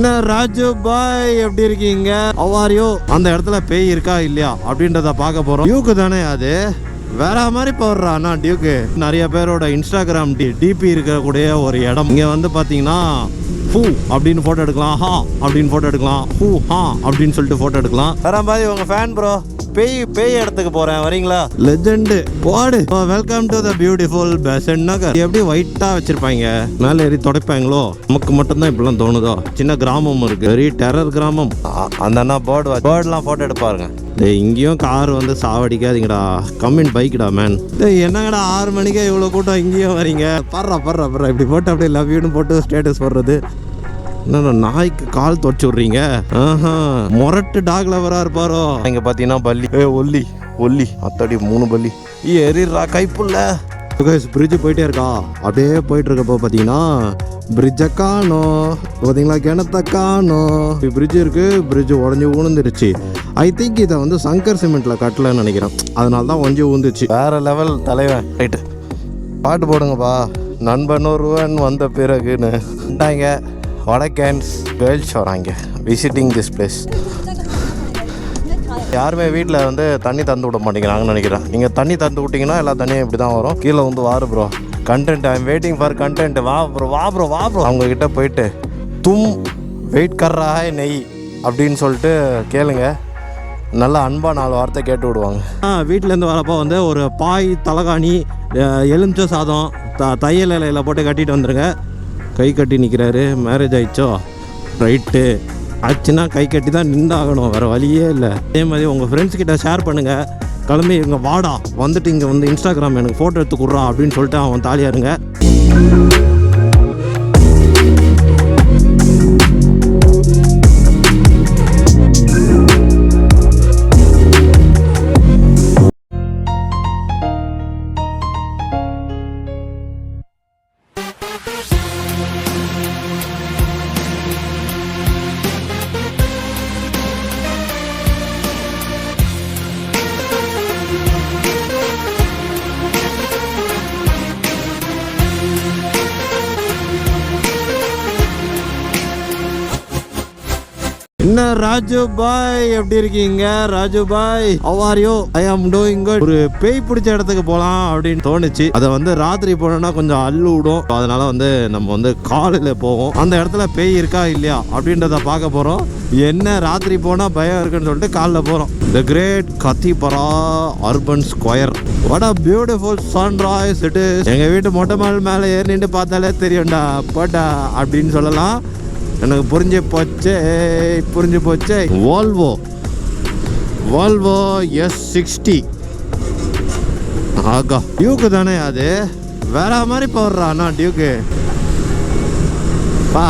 என்ன ராஜு பாய் எப்படி இருக்கீங்க? அவாரியோ அந்த இடத்துல பேய் இருக்கா இல்லையா அப்படின்றத பார்க்க போறோம். டியூக்கு தானே அது, வேற மாதிரி போடுறான் டியூக்கு. நிறைய பேரோட இன்ஸ்டாகிராம் டிபி இருக்கக்கூடிய ஒரு இடம். இங்க வந்து பாத்தீங்கன்னா ஹூ அப்படின்னு போட்டோ எடுக்கலாம், ஹா அப்படின்னு போட்டோ எடுக்கலாம், ஹூ ஹா அப்படின்னு சொல்லிட்டு போட்டோ எடுக்கலாம். வேற மாதிரி உங்க ஃபேன் ப்ரோ, பேய் இடத்துக்கு போறேன் வரீங்களா? லெஜெண்ட் போடு. Welcome to the beautiful Besant Nagar. எப்படி ஒயிட்டா வச்சிருப்பாங்க, மேல ஏறி துடைப்பாங்களோ? நமக்கு மட்டும்தான் இப்படிலாம் தோணுதோ? சின்ன கிராமம் இருக்கு, வெரி டெரர் கிராமம். அந்த அண்ணா பேர்ட்லாம் போட்டோ எடுப்பாருங்க. இங்கேயும் கார் வந்து சாவடிக்காதீங்கடா, கம்மின் பைக்குடா மேன். என்னங்கடா 6 மணிக்கே இவ்வளோ கூட்டம் இங்கேயும் வரீங்க? பர்றா இப்படி போட்டு அப்படியே லவ் யூன்னு போட்டு ஸ்டேட்டஸ் போடுறது. என்ன நாய்க்கு கால் துடைச்சு விட்றீங்க? மொரட்டு டாக் லவரா இருப்பாரோ? இங்க பாத்தீங்கன்னா பல்லி, ஒல்லி அத்தாடி 3 பல்லி ஏறிடுறா கைப்புள்ள. பிரிட்ஜ் போயிட்டே இருக்கா, அப்படியே போயிட்டு இருக்கப்போ பாத்தீங்கன்னா பிரிட்ஜை காணோம். பார்த்தீங்களா, கிணத்த காணோம். பிரிட்ஜ் இருக்கு, பிரிட்ஜ் உடஞ்சி ஊழ்ந்துருச்சு. ஐ திங்க் இதை வந்து சங்கர் சிமெண்ட்ல கட்டலன்னு நினைக்கிறேன், அதனால தான் ஒஞ்சி ஊந்துச்சு. வேற லெவல் தலைவன். ரைட்டு, பாட்டு போடுங்கப்பா. நண்பன் ஒருவன் வந்த பிறகுன்னு வடக்கேன்ஸ் கேர்ள்ஸ் வராங்க விசிட்டிங் திஸ் பிளேஸ். யாருமே வீட்டில் வந்து தண்ணி தந்து விட மாட்டேங்கிறாங்கன்னு நினைக்கிறேன். நீங்கள் தண்ணி தந்து விட்டிங்கன்னா எல்லா தண்ணியும் இப்படி தான் வரும். கீழே வந்து வாரு bro, content, I am waiting for content. வா ப்ரோ. அவங்கக்கிட்ட போயிட்டு தும் வெயிட் கர்றா நெய் அப்படின்னு சொல்லிட்டு கேளுங்க, நல்லா அன்பாக 4 வார்த்தை கேட்டு விடுவாங்க. வீட்டிலேருந்து வரப்போ வந்து ஒரு பாய், தலகாணி, எலுமிச்சை சாதம் தையல் இலையில் போட்டு கட்டிட்டு வந்துடுங்க. கை கட்டி நிற்கிறாரு, மேரேஜ் ஆயிடுச்சோ? ரைட்டு, ஆச்சுன்னா கை கட்டி தான் நின்றாகணும், வேறு வழியே இல்லை. அதே மாதிரி உங்கள் ஃப்ரெண்ட்ஸ் கிட்ட ஷேர் பண்ணுங்கள். கிளம்பி இங்கே வாடா, வந்துட்டு இங்கே வந்து இன்ஸ்டாகிராம் எனக்கு ஃபோட்டோ எடுத்து கொடுறா அப்படின்னு சொல்லிட்டு அவன் தாலியாக இருங்க. என்ன ராஜு பாய் எப்படி இருக்கீங்க? ராஜு பாய் அவாரியோ, ஐ ஆம் டூயிங் குட். ஒரு பேய் பிடிச்ச இடத்துக்கு போகலாம் அப்படின்னு தோணுச்சு. அதை வந்து ராத்திரி போனோம்னா கொஞ்சம் அள்ளு விடும், அதனால வந்து நம்ம வந்து காலையில் போவோம். அந்த இடத்துல பேய் இருக்கா இல்லையா அப்படின்றத பார்க்க போறோம். என்ன ராத்திரி போனா பயம் இருக்குன்னு சொல்லிட்டு காலைல போறோம். The great Kathipara urban square. What a beautiful sunrise it is. எங்க வீட்டு மொட்டை மால் மேலே ஏறி நின்று பார்த்தாலே தெரியும்டா போட்டா அப்படின்னு சொல்லலாம். எனக்கு புரிஞ்சு போச்சே. Volvo S60. ஆகா, டியூக்கு தானே அது, வேற மாதிரி போடுறான் டியூக்கு. பா,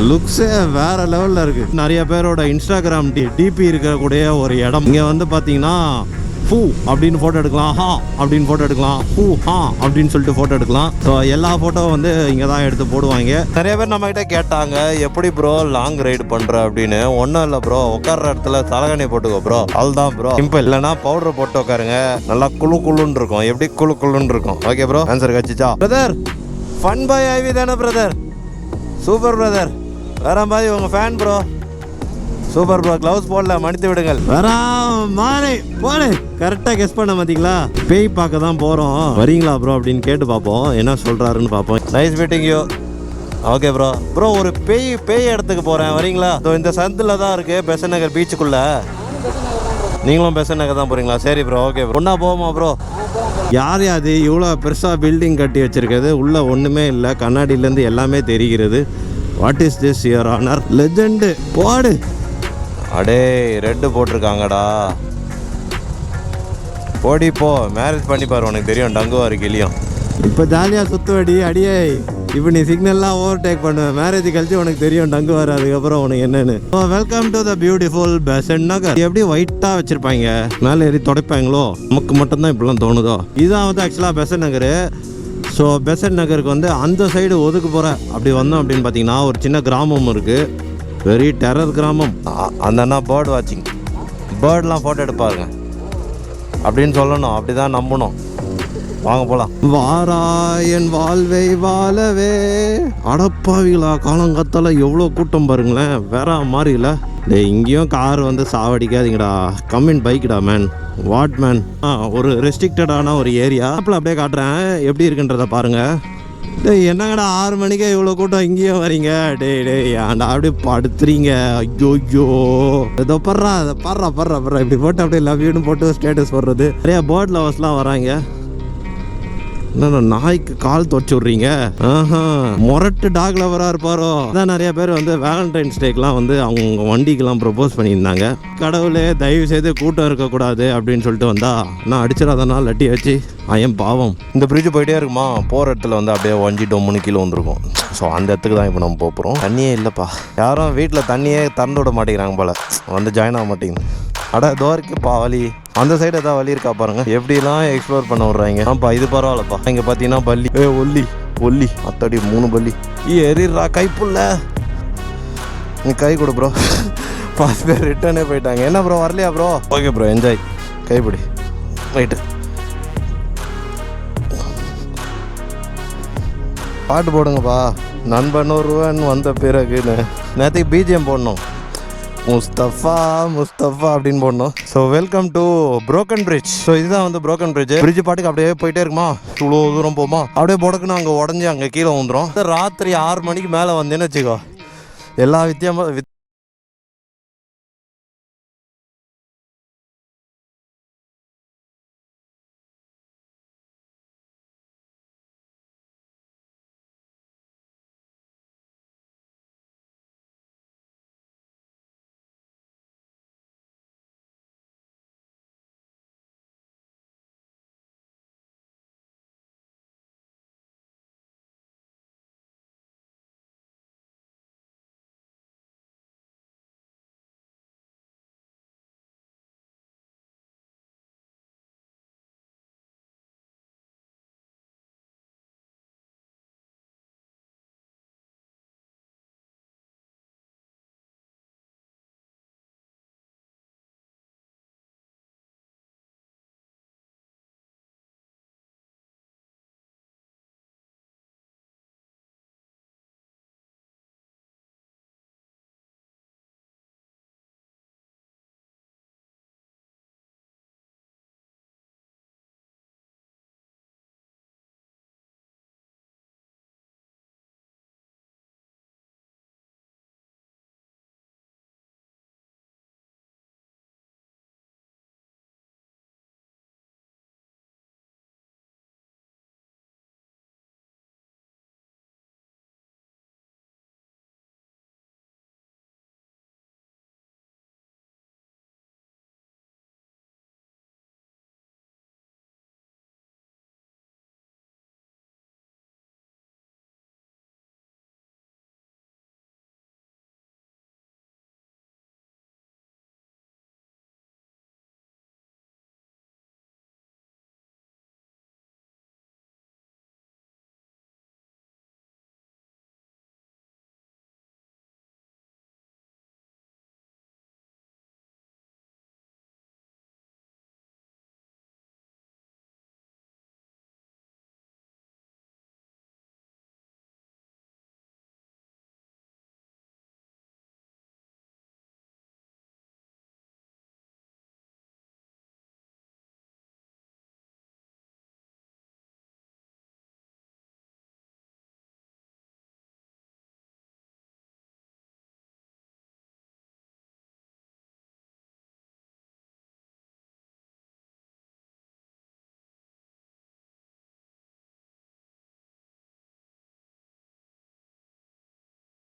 லுக்ஸே வேற லெவல்ல இருக்கு. நிறைய பேரோட இன்ஸ்டாகிராம் டிபி இருக்கக்கூடிய ஒரு இடம். இங்க வந்து பாத்தீங்கன்னா ஹூ அப்படின்னு ஃபோட்டோ எடுக்கலாம், ஹா அப்படின்னு ஃபோட்டோ எடுக்கலாம், ஹூ ஹா அப்படின்னு சொல்லிட்டு ஃபோட்டோ எடுக்கலாம். ஸோ எல்லா ஃபோட்டோ வந்து இங்கே தான் எடுத்து போடுவாங்க. நிறைய பேர் நம்மகிட்ட கேட்டாங்க, எப்படி ப்ரோ லாங் ரைடு பண்ணுற அப்படின்னு. ஒன்றும் இல்லை ப்ரோ, உட்கார்ற இடத்துல தலகாணி போட்டுக்கோ ப்ரோ, அதுதான் ப்ரோ சிம்பிள். இல்லைனா பவுடர் போட்டு உட்காருங்க, நல்லா குழுன்னு இருக்கும். எப்படி குழுன்னு இருக்கும்? ஓகே ப்ரோ, ஆன்சர் கட்சிச்சா? பிரதர் ஃபன் பாய் ஐவி தானே பிரதர்? சூப்பர் பிரதர், வேற மாதிரி உங்கள் fan bro. Super bro, gloves போடல, மன்னித்து விடுங்கள். வரா மாறி போடு. கரெக்டாக கெஸ் பண்ண மாட்டீங்களா? பேய் பார்க்க தான் போகிறோம், வரீங்களா ப்ரோ அப்படின்னு கேட்டு பார்ப்போம், என்ன சொல்கிறாருன்னு பார்ப்போம். Nice meeting you. Okay bro ஒரு பேய் இடத்துக்கு போகிறேன், வரீங்களா? இந்த சந்தில் தான் இருக்குது, பெசன்ட் நகர் பீச்சுக்குள்ளே. நீங்களும் பெசன்ட் நகர் தான் போகிறீங்களா? சரி ப்ரோ, ஓகே ப்ரோ. ஒன்றா போவோமா ப்ரோ? யார் அது இவ்வளோ பெருசாக பில்டிங் கட்டி வச்சுருக்குது? உள்ளே ஒன்றுமே இல்லை, கண்ணாடியிலேருந்து எல்லாமே தெரிகிறது. What is this your honour? Legend போடு. அடே ரெட்டு போட்டிருக்காங்கடா, போடி போ, மேரேஜ் பண்ணிப்பாரு, உனக்கு தெரியும் டங்குவாரு கிளியும். இப்போ ஜாலியாக சுற்றுவடி அடியே. இப்போ நீ சிக்னல்லாம் ஓவர்டேக் பண்ணுவேன், மேரேஜ் கழிச்சு உனக்கு தெரியும் டங்குவாரு, அதுக்கப்புறம் உனக்கு என்னன்னு. Welcome to the beautiful Besant Nagar. எப்படி ஒயிட்டாக வச்சிருப்பாங்க, மேலே ஏறி துடைப்பாங்களோ? நமக்கு மட்டும்தான் இப்படிலாம் தோணுதோ? இதுதான் வந்து ஆக்சுவலாக பெசன்ட் நகர். ஸோ பெசன்ட் நகருக்கு வந்து அந்த சைடு ஒதுக்கு போகிற அப்படி வந்தோம் அப்படின்னு பார்த்தீங்கன்னா ஒரு சின்ன கிராமம் இருக்குது, வெரி டெரர் கிராமம். அந்த அண்ணா பேர்ட் வாட்சிங், பேர்ட்லாம் ஃபோட்டோ எடுப்பாருங்க அப்படின்னு சொல்லணும், அப்படி தான் நம்பணும். வாங்க போகலாம். வாரா என் வாழ்வை வாழவே. அடப்பாவிகளா, காலங்காத்தால எவ்வளோ கூட்டம் பாருங்களேன், வேற மாதிரி இல்லை. டேய், இங்கேயும் கார் வந்து சாவடிக்காதீங்கடா. கம்மின் பைக்குடா மேன். What man. ஒரு ரெஸ்ட்ரிக்டடான ஒரு ஏரியா. அப்படியே காட்டுறேன் எப்படி இருக்குன்றத பாருங்க. டேய், என்னங்கடா 6 மணிக்கே இவ்வளோ கூட்டம் இங்கேயும் வரீங்க? டேய் ஏன்டா அப்படியே படுத்துறீங்க? ஐயோ ஏதோ பர்றா இப்படி போட்டு அப்படியே லவ் யூன்னு போட்டு ஸ்டேட்டஸ் போடுறது. நிறையா பேர்ட் லவர்ஸ்லாம் வராங்க. என்ன நாய்க்கு கால் துவச்சி விட்றீங்க? மொரட்டு டாக் லவராக இருப்பாரோ? அதான் நிறைய பேர் வந்து வேலண்டைன்ஸ் டேக்கெலாம் வந்து அவங்க வண்டிக்கெலாம் ப்ரப்போஸ் பண்ணியிருந்தாங்க. கடவுளே தயவு செய்து கூட்டம் இருக்கக்கூடாது அப்படின்னு சொல்லிட்டு வந்தா நான் அடிச்சிடாதனா லட்டி வச்சு ஐயம் பாவம். இந்த பிரிட்ஜ் போயிட்டே இருக்குமா, போகிற இடத்துல வந்து அப்படியே 1 கிலோ வந்துருக்கும். ஸோ அந்த இடத்துக்கு தான் இப்போ நம்ம போகிறோம். தண்ணியே இல்லைப்பா, யாரும் வீட்டில் தண்ணியே திறந்து விட மாட்டேங்கிறாங்க போல், வந்து ஜாயின் ஆக மாட்டேங்குது. அட இதோ இருக்குப்பா வழி, அந்த சைடு ஏதாவது வழி இருக்கா பாருங்க. எப்படிலாம் எக்ஸ்ப்ளோர் பண்ண விட்றாங்க. ஆப்பா இது பரவாயில்லப்பா. இங்கே பார்த்தீங்கன்னா பல்லி. ஒல்லி அத்தடி 3 பல்லி. எறிறா கைப்புள்ள. நீ கை கொடு ப்ரோ. 5 பேர் ரிட்டர்னே போயிட்டாங்க. என்ன ப்ரோ வரலையா ப்ரோ? Okay bro, enjoy. கைப்பிடி ரைட்டு. பாட்டு போடுங்கப்பா. நண்பன் ஒருவன் வந்த பிறகுன்னு நேற்றுக்கு பிஜிஎம் போடணும். முஸ்தஃபா அப்படின்னு போடணும். So welcome to broken bridge. So இதுதான் வந்து புரோக்கன் பிரிட்ஜ் பாட்டுக்கு அப்படியே போயிட்டே இருக்குமா, இவ்வளோ தூரம் போமா, அப்படியே புடக்குன்னு அங்கே உடஞ்சி அங்கே கீழே வந்துடும். ராத்திரி 6 மணிக்கு மேலே வந்தேன்னு வச்சுக்கோ, எல்லா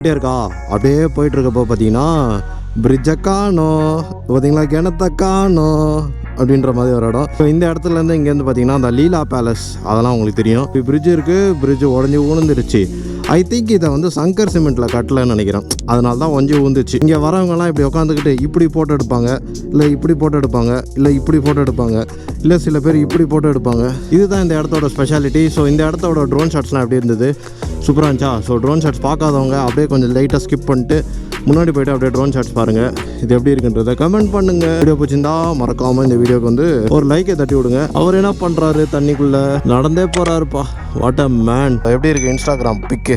இருக்கா. அப்படியே போயிட்டு இருக்கப்போ பார்த்தீங்கன்னா பிரிட்ஜை காணோம், பார்த்தீங்களா கிணத்த காணோம் அப்படின்ற மாதிரி ஒரு இடம். ஸோ இந்த இடத்துலேருந்து இங்கேருந்து பார்த்தீங்கன்னா அந்த லீலா பேலஸ் அதெல்லாம் உங்களுக்கு தெரியும். இப்போ பிரிட்ஜ் இருக்குது, பிரிட்ஜ் உடஞ்சி ஊழ்ந்துருச்சு. ஐ திங்க் இதை வந்து சங்கர் சிமெண்ட்டில் கட்டலைன்னு நினைக்கிறேன், அதனால தான் ஒஞ்சி ஊந்துச்சு. இங்கே வரவங்கலாம் இப்படி உட்காந்துக்கிட்டு இப்படி ஃபோட்டோ எடுப்பாங்க, இல்லை இப்படி ஃபோட்டோ எடுப்பாங்க, இல்லை இப்படி ஃபோட்டோ எடுப்பாங்க, இல்லை சில பேர் இப்படி ஃபோட்டோ எடுப்பாங்க. இதுதான் இந்த இடத்தோட ஸ்பெஷாலிட்டி. ஸோ இந்த இடத்தோட ட்ரோன் ஷாட்ஸ்லாம் எப்படி இருந்தது, சூப்பராக இருந்துச்சா? ஸோ ட்ரோன் ஷாட்ஸ் பார்க்காதவங்க அப்படியே கொஞ்சம் லைட்டாக ஸ்கிப் பண்ணிட்டு முன்னாடி போய்ட்டு அப்படியே ட்ரோன் ஷாட்ஸ் பாருங்கள். இது எப்படி இருக்குன்றதை கமெண்ட் பண்ணுங்கள். வீடியோ பிடிச்சிருந்தா மறக்காமல் இந்த வீடியோக்கு வந்து ஒரு லைக்கை தட்டி விடுங்க. அவர் என்ன பண்ணுறாரு, தண்ணிக்குள்ளே நடந்தே போகிறாருப்பா. What a man. எப்படி இருக்குது இன்ஸ்டாகிராம் பிக்கு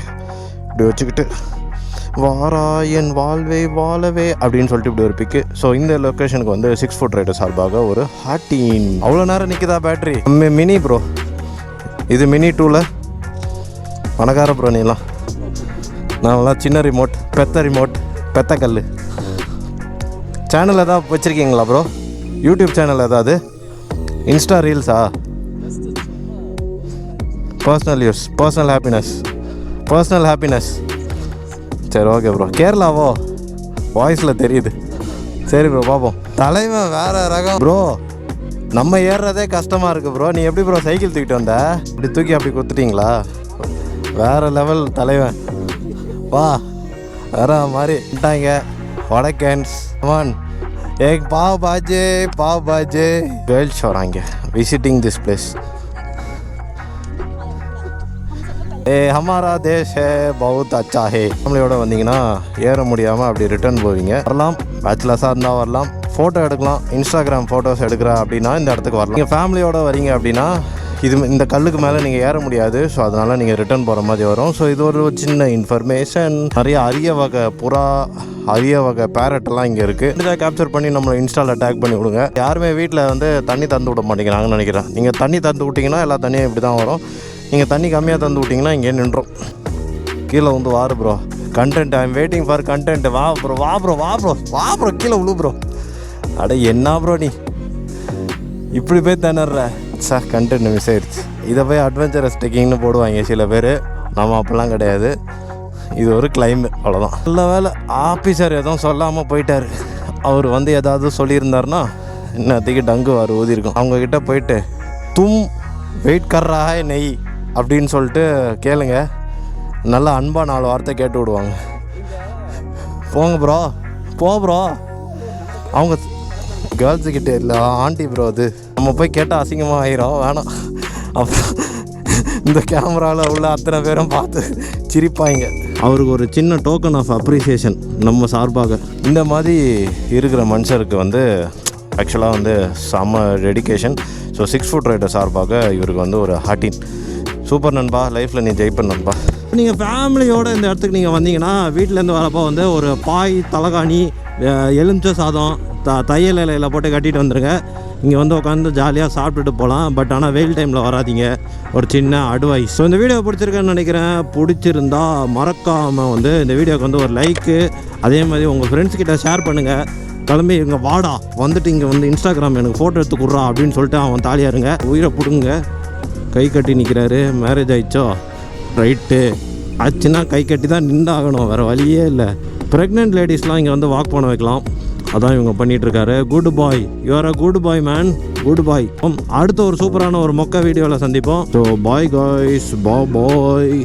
இப்படி வச்சுக்கிட்டு வாராயன் வாழ்வே வாழவே அப்படின்னு சொல்லிட்டு இப்படி ஒரு பிக்கு. ஸோ இந்த லொக்கேஷனுக்கு வந்து 6 ஃபுட் ரைடர் சார்பாக ஒரு ஹார்டின். அவ்வளோ நேரம் நிற்குதா பேட்ரி? மினி ப்ரோ, இது மினி 2ல பணக்கார ப்ரோ. நீலாம் நான்லாம் சின்ன ரிமோட், பெத்த கல். சேனல் எதாவது வச்சுருக்கீங்களா ப்ரோ? யூடியூப் சேனல் ஏதாவது? இன்ஸ்டா ரீல்ஸா? Personal use, personal happiness. சரி ஓகே ப்ரோ. கேரளாவோ? வாய்ஸில் தெரியுது. சரி ப்ரோ பார்ப்போம். தலைவன் வேறு ரகம் ப்ரோ. நம்ம ஏறுறதே கஷ்டமாக இருக்குது ப்ரோ. நீ எப்படி ப்ரோ சைக்கிள் தூக்கிட்டு வந்த? இப்படி தூக்கி அப்படி கொடுத்துட்டிங்களா? வேறு லெவல் தலைவன். வா வேற மாதிரி விட்டாங்க. வடக்கன்ஸ் ஒன் ஏக் பாவ் பாஜே கேர்ள்ஸ் வராங்க விசிட்டிங் திஸ் பிளேஸ். ஹமாரா தேஷ் ஹே பவுத் அச்சா ஹே. ஃபேமிலியோட வந்தீங்கன்னா ஏற முடியாமல் அப்படி ரிட்டர்ன் போவீங்க. வரலாம், பேச்சுலர்ஸாக இருந்தால் வரலாம், ஃபோட்டோ எடுக்கலாம். இன்ஸ்டாகிராம் ஃபோட்டோஸ் எடுக்கிறா அப்படின்னா இந்த இடத்துக்கு வரலாம். நீங்கள் ஃபேமிலியோட வரீங்க அப்படின்னா இந்த கல்லுக்கு மேலே நீங்கள் ஏற முடியாது. ஸோ அதனால் நீங்கள் ரிட்டர்ன் போகிற மாதிரி வரும். ஸோ இது ஒரு சின்ன இன்ஃபர்மேஷன். நிறைய அரிய வகை புறா, அரிய வகை பேரட்டெல்லாம் இங்கே இருக்குது. இதை கேப்சர் பண்ணி நம்மளை இன்ஸ்டாவில் டேக் பண்ணி விடுங்க. யாருமே வீட்டில் வந்து தண்ணி தந்து விட மாட்டேங்கிறாங்கன்னு நினைக்கிறேன். நீங்கள் தண்ணி தந்து விட்டிங்கன்னா எல்லா தண்ணியும் இப்படி தான் வரும். நீங்கள் தண்ணி கம்மியாக தந்து விட்டிங்கன்னா இங்கே நின்றோம். கீழே வந்து வாரு bro. Content, I am waiting for content. வா ப்ரோ கீழே விழு ப்ரோ. அட என்ன ப்ரோ நீ இப்படி போய் திணற? சார் கண்டென்ட் மிஸ் ஆயிடுச்சு. இதை போய் அட்வென்ச்சரஸ் டெக்கிங்னு போடுவாங்க சில பேர். நம்ம அப்போல்லாம் கிடையாது. இது ஒரு கிளைம்பு, அவ்வளோதான். நல்ல வேலை ஆஃபீஸர் எதுவும் சொல்லாமல் போயிட்டார். அவர் வந்து ஏதாவது சொல்லியிருந்தாருன்னா இன்னத்துக்கு டங்கு வார் ஊதிருக்கும். அவங்கக்கிட்ட போயிட்டு வெயிட் கர்றா நெய் அப்படின்னு சொல்லிட்டு கேளுங்க. நல்லா அன்பாக 4 வார்த்தை கேட்டு விடுவாங்க. போங்க ப்ரோ, ப்ரோ. அவங்க கேர்ள்ஸுக்கிட்டே இல்லை, ஆண்டி ப்ரோ. அது நம்ம போய் கேட்டால் அசிங்கமாக ஆயிரும், வேணாம். அப்புறம் இந்த கேமராவில் உள்ள அத்தனை பேரும் பார்த்து சிரிப்பாங்க. அவருக்கு ஒரு சின்ன டோக்கன் ஆஃப் அப்ரிசியேஷன் நம்ம சார்பாக. இந்த மாதிரி இருக்கிற மனுஷருக்கு வந்து ஆக்சுவலாக வந்து செம்ம டெடிக்கேஷன். ஸோ 6 ஃபுட் ரைடர் சார்பாக இவருக்கு வந்து ஒரு ஹார்டின். சூப்பர் நண்பா, லைஃப்பில் நீ ஜெயிப்ப நண்பா. நீங்கள் ஃபேமிலியோடு இந்த இடத்துக்கு நீங்கள் வந்தீங்கன்னா வீட்டிலேருந்து வரப்போ வந்து ஒரு பாய், தலகாணி, எலுமிச்சை சாதம், தையல் இலையில் போட்டு கட்டிட்டு வந்துடுங்க. இங்கே வந்து உட்காந்து ஜாலியாக சாப்பிட்டுட்டு போகலாம். பட் ஆனால் வெயில் டைமில் வராதிங்க, ஒரு சின்ன அட்வைஸ். ஸோ இந்த வீடியோ பிடிச்சிருக்கேன்னு நினைக்கிறேன். பிடிச்சிருந்தா மறக்காமல் வந்து இந்த வீடியோக்கு வந்து ஒரு லைக்கு, அதே மாதிரி உங்கள் ஃப்ரெண்ட்ஸ்கிட்ட ஷேர் பண்ணுங்கள். கிளம்பி இங்கே வாடா, வந்துட்டு இங்கே வந்து இன்ஸ்டாகிராம் எனக்கு ஃபோட்டோ எடுத்து கொடுறா அப்படின்னு சொல்லிட்டு அவன் தாலியாக இருங்க. உயிரை பிடுங்க. கை கட்டி நிற்கிறாரு. மேரேஜ் ஆகிடுச்சோ? ரைட்டு. ஆச்சுன்னா கை கட்டி தான் நின்றாகணும், வேறு வழியே இல்லை. ப்ரெக்னென்ட் லேடிஸ்லாம் இங்கே வந்து வாக் பண்ண வைக்கலாம். அதான் இவங்க பண்ணிகிட்ருக்காரு. Good boy, you are a good boy man, good boy. அடுத்த ஒரு சூப்பரான ஒரு மொக்க வீடியோவில் சந்திப்போம். ஸோ பாய் காய்ஸ், பாய்.